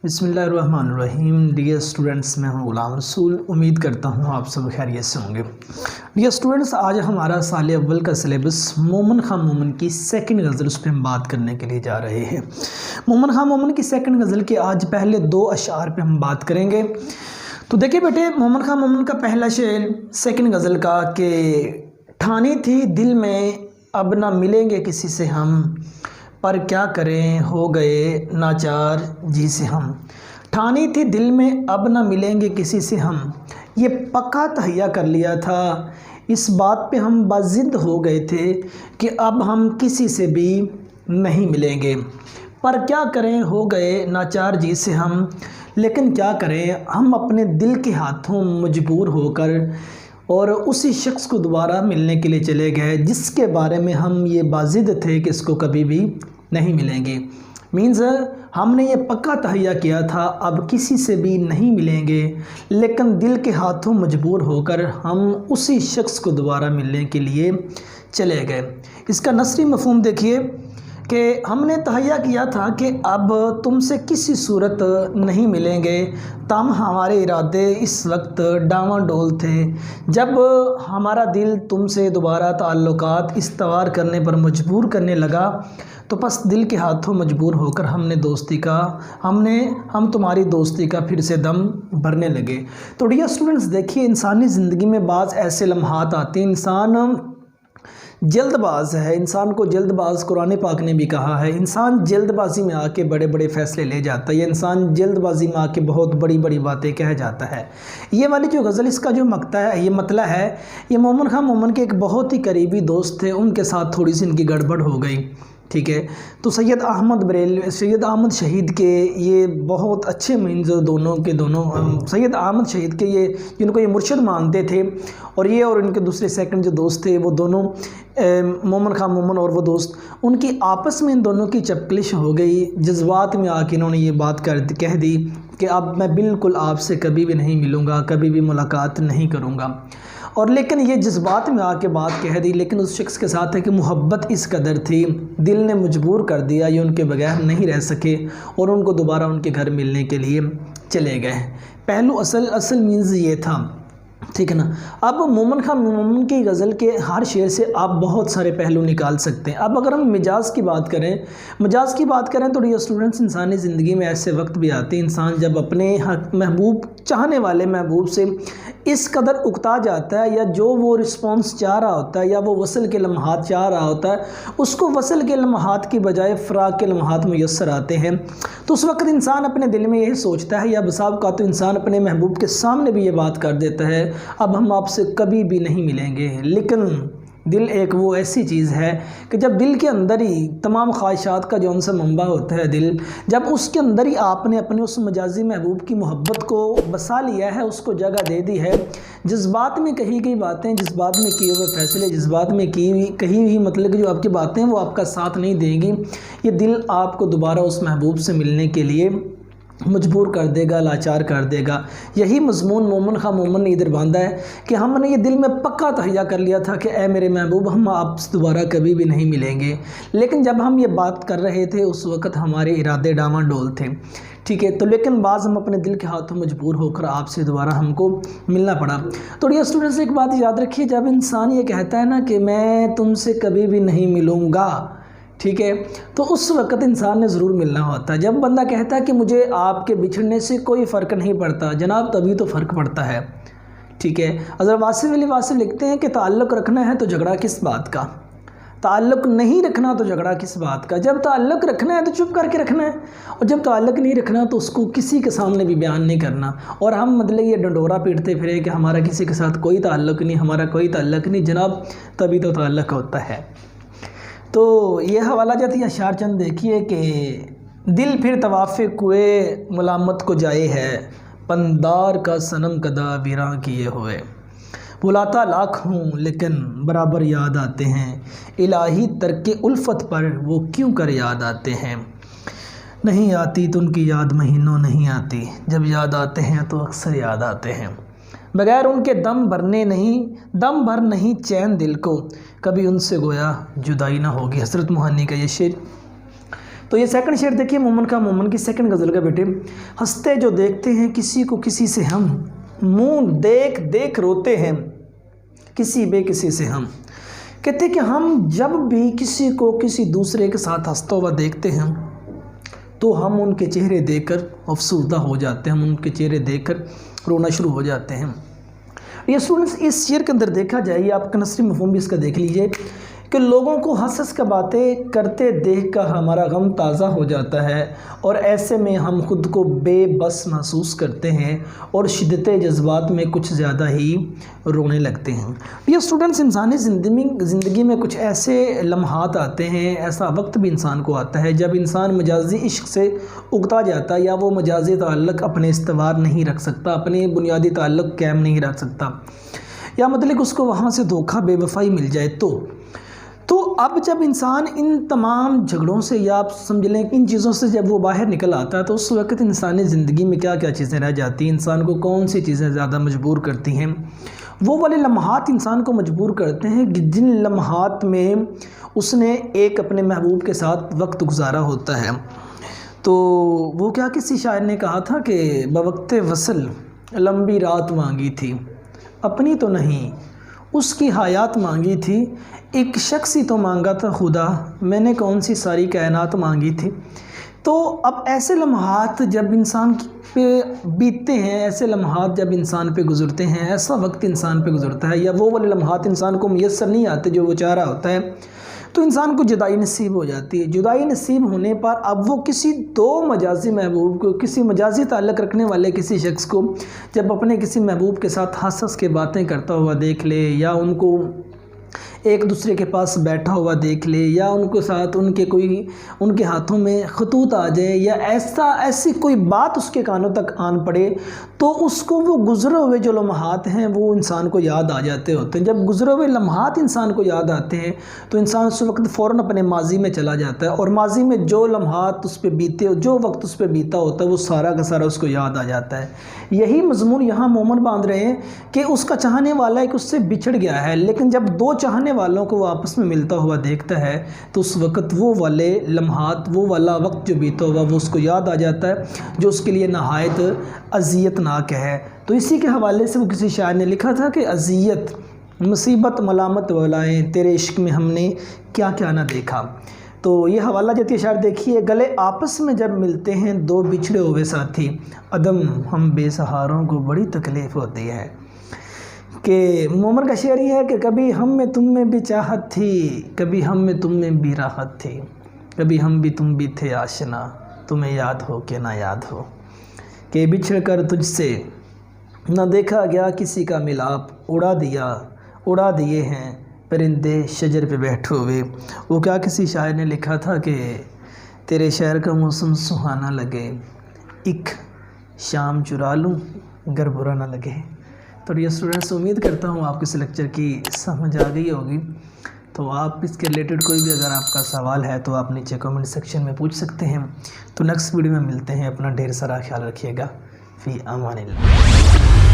بسم اللہ الرحمن الرحیم۔ ڈیئر اسٹوڈنٹس، میں ہوں غلام رسول۔ امید کرتا ہوں آپ سب خیریت سے ہوں گے۔ ڈیئر اسٹوڈنٹس، آج ہمارا سال اول کا سلیبس مومن خان مومن کی سیکنڈ غزل، اس پہ ہم بات کرنے کے لیے جا رہے ہیں۔ مومن خان مومن کی سیکنڈ غزل کے آج پہلے 2 اشعار پہ ہم بات کریں گے۔ تو دیکھیں بیٹے، مومن خان مومن کا پہلا شعر سیکنڈ غزل کا کہ ٹھانی تھی دل میں اب نہ ملیں گے کسی سے ہم، پر کیا کریں ہو گئے ناچار جی سے ہم۔ ٹھانی تھی دل میں اب نہ ملیں گے کسی سے ہم، یہ پکا تہیا کر لیا تھا، اس بات پہ ہم باضد ہو گئے تھے کہ اب ہم کسی سے بھی نہیں ملیں گے، پر کیا کریں ہو گئے ناچار جی سے ہم۔ لیکن کیا کریں، ہم اپنے دل کے ہاتھوں مجبور ہو کر اور اسی شخص کو دوبارہ ملنے کے لیے چلے گئے جس کے بارے میں ہم یہ باضد تھے کہ اس کو کبھی بھی نہیں ملیں گے۔ مینز ہم نے یہ پکا تہیا کیا تھا اب کسی سے بھی نہیں ملیں گے، لیکن دل کے ہاتھوں مجبور ہو کر ہم اسی شخص کو دوبارہ ملنے کے لیے چلے گئے۔ اس کا نثری مفہوم دیکھیے کہ ہم نے تہیا کیا تھا کہ اب تم سے کسی صورت نہیں ملیں گے، تاہم ہمارے ارادے اس وقت ڈاواں ڈول تھے۔ جب ہمارا دل تم سے دوبارہ تعلقات استوار کرنے پر مجبور کرنے لگا تو پس دل کے ہاتھوں مجبور ہو کر ہم تمہاری دوستی کا پھر سے دم بھرنے لگے۔ تو ڈیئر اسٹوڈنٹس، دیکھیے انسانی زندگی میں بعض ایسے لمحات آتے ہیں، انسان جلد باز ہے، انسان کو جلد باز قرآن پاک نے بھی کہا ہے، انسان جلد بازی میں آ کے بڑے بڑے فیصلے لے جاتا ہے، یہ انسان جلد بازی میں آ کے بہت بڑی بڑی باتیں کہہ جاتا ہے۔ یہ والی جو غزل، اس کا جو مقطع ہے، یہ مطلع ہے، یہ مومن خان مومن کے ایک بہت ہی قریبی دوست تھے، ان کے ساتھ تھوڑی سی ان کی گڑبڑ ہو گئی، ٹھیک ہے۔ تو سید احمد شہید کے یہ بہت اچھے مینز دونوں سید احمد شہید کے یہ جن کو یہ مرشد مانتے تھے، اور یہ اور ان کے دوسرے سیکنڈ جو دوست تھے وہ دونوں مومن خان مومن اور وہ دوست، ان کی آپس میں ان دونوں کی چپکلش ہو گئی۔ جذبات میں آ کے انہوں نے یہ بات کہہ دی کہ اب میں بالکل آپ سے کبھی بھی نہیں ملوں گا، کبھی بھی ملاقات نہیں کروں گا، اور لیکن یہ جذبات میں آ کے بات کہہ دی، لیکن اس شخص کے ساتھ ہے کہ محبت اس قدر تھی، دل نے مجبور کر دیا، یہ ان کے بغیر نہیں رہ سکے اور ان کو دوبارہ ان کے گھر ملنے کے لیے چلے گئے۔ پہلو اصل مینز یہ تھا، ٹھیک ہے نا۔ اب مومن خان مومن کی غزل کے ہر شعر سے آپ بہت سارے پہلو نکال سکتے ہیں۔ اب اگر ہم مجاز کی بات کریں تو ڈیئر اسٹوڈنٹس، انسانی زندگی میں ایسے وقت بھی آتے ہیں انسان جب اپنے محبوب چاہنے والے محبوب سے اس قدر اکتا جاتا ہے، یا جو وہ رسپانس چاہ رہا ہوتا ہے یا وہ وصل کے لمحات چاہ رہا ہوتا ہے، اس کو وصل کے لمحات کی بجائے فراق کے لمحات میسر آتے ہیں، تو اس وقت انسان اپنے دل میں یہی سوچتا ہے، یا بسا اوقات تو انسان اپنے محبوب کے سامنے بھی یہ بات کر دیتا ہے اب ہم آپ سے کبھی بھی نہیں ملیں گے۔ لیکن دل ایک وہ ایسی چیز ہے کہ جب دل کے اندر ہی تمام خواہشات کا جو سا منبع ہوتا ہے دل، جب اس کے اندر ہی آپ نے اپنے اس مجازی محبوب کی محبت کو بسا لیا ہے، اس کو جگہ دے دی ہے، جذبات میں کہی گئی باتیں، جذبات میں کیے ہوئے فیصلے، جذبات میں کہی ہوئی مطلب کہ جو آپ کی باتیں وہ آپ کا ساتھ نہیں دیں گی، یہ دل آپ کو دوبارہ اس محبوب سے ملنے کے لیے مجبور کر دے گا، لاچار کر دے گا۔ یہی مضمون مومن خان مومن نے ادھر باندھا ہے کہ ہم نے یہ دل میں پکا تہیا کر لیا تھا کہ اے میرے محبوب، ہم آپ سے دوبارہ کبھی بھی نہیں ملیں گے، لیکن جب ہم یہ بات کر رہے تھے اس وقت ہمارے ارادے ڈاواں ڈول تھے، ٹھیک ہے۔ تو لیکن بعض ہم اپنے دل کے ہاتھوں مجبور ہو کر آپ سے دوبارہ ہم کو ملنا پڑا۔ تو یہ اسٹوڈنٹس ایک بات یاد رکھیے، جب انسان یہ کہتا ہے نا کہ میں تم سے کبھی بھی نہیں ملوں گا، ٹھیک ہے، تو اس وقت انسان نے ضرور ملنا ہوتا ہے۔ جب بندہ کہتا ہے کہ مجھے آپ کے بچھڑنے سے کوئی فرق نہیں پڑتا، جناب تبھی تو فرق پڑتا ہے، ٹھیک ہے۔ حضرت واصف علی واصف لکھتے ہیں کہ تعلق رکھنا ہے تو جھگڑا کس بات کا، تعلق نہیں رکھنا تو جھگڑا کس بات کا۔ جب تعلق رکھنا ہے تو چپ کر کے رکھنا ہے، اور جب تعلق نہیں رکھنا تو اس کو کسی کے سامنے بھی بیان نہیں کرنا، اور ہم مطلب یہ ڈنڈورا پیٹتے پھرے کہ ہمارا کسی کے ساتھ کوئی تعلق نہیں، ہمارا کوئی تعلق نہیں، جناب تبھی تو تعلق ہوتا ہے۔ تو یہ حوالہ جاتی اشعار چند دیکھیے کہ دل پھر طواف کوئے ملامت کو جائے ہے، پندار کا صنم کدا ویراں کیے ہوئے، بلاتا لاکھ ہوں لیکن برابر یاد آتے ہیں، الہی ترک الفت پر وہ کیوں کر یاد آتے ہیں، نہیں آتی تو ان کی یاد مہینوں نہیں آتی، جب یاد آتے ہیں تو اکثر یاد آتے ہیں، بغیر ان کے دم بھر نہیں چین دل کو، کبھی ان سے گویا جدائی نہ ہوگی۔ حضرت موہانی کا یہ شعر تو یہ سیکنڈ شعر دیکھیے مومن کا، مومن کی سیکنڈ غزل کا بیٹے۔ ہنستے جو دیکھتے ہیں کسی کو کسی سے ہم، منہ دیکھ دیکھ روتے ہیں کسی بے کسی سے ہم۔ کہتے ہیں کہ ہم جب بھی کسی کو کسی دوسرے کے ساتھ ہنستا ہوا دیکھتے ہیں تو ہم ان کے چہرے دیکھ کر افسردہ ہو جاتے ہیں، ہم ان کے چہرے دیکھ کر رونا شروع ہو جاتے ہیں۔ یہ اسٹوڈنٹس اس شعر کے اندر دیکھا جائے، یہ آپ کا نثری مفہوم بھی اس کا دیکھ لیجئے کہ لوگوں کو ہنس ہنس کے باتیں کرتے دیکھ کر ہمارا غم تازہ ہو جاتا ہے، اور ایسے میں ہم خود کو بے بس محسوس کرتے ہیں اور شدت جذبات میں کچھ زیادہ ہی رونے لگتے ہیں۔ یہ اسٹوڈنٹس انسانی زندگی میں کچھ ایسے لمحات آتے ہیں، ایسا وقت بھی انسان کو آتا ہے جب انسان مجازی عشق سے اگتا جاتا ہے، یا وہ مجازی تعلق اپنے استوار نہیں رکھ سکتا، اپنے بنیادی تعلق قائم نہیں رکھ سکتا، یا مطلق اس کو وہاں سے دھوکہ بے وفائی مل جائے تو اب جب انسان ان تمام جھگڑوں سے، یا آپ سمجھ لیں ان چیزوں سے جب وہ باہر نکل آتا ہے تو اس وقت انسانی زندگی میں کیا کیا چیزیں رہ جاتی ہیں، انسان کو کون سی چیزیں زیادہ مجبور کرتی ہیں۔ وہ والے لمحات انسان کو مجبور کرتے ہیں کہ جن لمحات میں اس نے ایک اپنے محبوب کے ساتھ وقت گزارا ہوتا ہے۔ تو وہ کیا کسی شاعر نے کہا تھا کہ بوقت وصل لمبی رات مانگی تھی، اپنی تو نہیں اس کی حیات مانگی تھی، ایک شخص ہی تو مانگا تھا خدا، میں نے کون سی ساری کائنات مانگی تھی۔ تو اب ایسے لمحات جب انسان پہ بیتتے ہیں، ایسے لمحات جب انسان پہ گزرتے ہیں، ایسا وقت انسان پہ گزرتا ہے، یا وہ والے لمحات انسان کو میسر نہیں آتے جو وہ چاہ رہا ہوتا ہے، تو انسان کو جدائی نصیب ہو جاتی ہے۔ جدائی نصیب ہونے پر اب وہ کسی دو مجازی محبوب کو، کسی مجازی تعلق رکھنے والے کسی شخص کو جب اپنے کسی محبوب کے ساتھ ہنس ہنس کے باتیں کرتا ہوا دیکھ لے، یا ان کو ایک دوسرے کے پاس بیٹھا ہوا دیکھ لے، یا ان کے ساتھ ان کے ہاتھوں میں خطوط آ جائے، یا ایسی کوئی بات اس کے کانوں تک آن پڑے، تو اس کو وہ گزرے ہوئے جو لمحات ہیں وہ انسان کو یاد آ جاتے ہوتے ہیں۔ جب گزرے ہوئے لمحات انسان کو یاد آتے ہیں تو انسان اس وقت فوراً اپنے ماضی میں چلا جاتا ہے، اور ماضی میں جو لمحات اس پہ بیتے، جو وقت اس پہ بیتا ہوتا ہے، وہ سارا کا سارا اس کو یاد آ جاتا ہے۔ یہی مضمون یہاں مومن باندھ رہے ہیں کہ اس کا چاہنے والا ایک اس سے بچھڑ گیا ہے، لیکن جب دو چاہنے والوں کو وہ آپس میں ملتا ہوا دیکھتا ہے تو اس وقت وہ والے لمحات، وہ والا وقت جو بیتا ہوا وہ اس کو یاد آ جاتا ہے، جو اس کے لیے نہایت اذیت ناک ہے۔ تو اسی کے حوالے سے وہ کسی شاعر نے لکھا تھا کہ اذیت، مصیبت، ملامت والائیں، تیرے عشق میں ہم نے کیا کیا نہ دیکھا۔ تو یہ حوالہ جاتی ہے شاعر دیکھیے، گلے آپس میں جب ملتے ہیں دو بچھڑے ہوئے ساتھی، عدم ہم بے سہاروں کو بڑی تکلیف ہوتی ہے۔ کہ مومن کا شعر یہ ہے کہ کبھی ہم میں تم میں بھی چاہت تھی، کبھی ہم میں تم میں بھی راحت تھی، کبھی ہم بھی تم بھی تھے آشنا، تمہیں یاد ہو کہ نہ یاد ہو، کہ بچھڑ کر تجھ سے نہ دیکھا گیا کسی کا ملاپ، اڑا دیے ہیں پرندے شجر پہ بیٹھے ہوئے۔ وہ کیا کسی شاعر نے لکھا تھا کہ تیرے شہر کا موسم سہانا لگے، ایک شام چرا لوں گر برا نہ لگے۔ تو یہ اسٹوڈنٹس امید کرتا ہوں آپ کو اس لیکچر کی سمجھ آ گئی ہوگی۔ تو آپ اس کے ریلیٹڈ کوئی بھی اگر آپ کا سوال ہے تو آپ نیچے کمنٹ سیکشن میں پوچھ سکتے ہیں۔ تو نیکسٹ ویڈیو میں ملتے ہیں، اپنا ڈھیر سارا خیال رکھیے گا، فی امان اللہ۔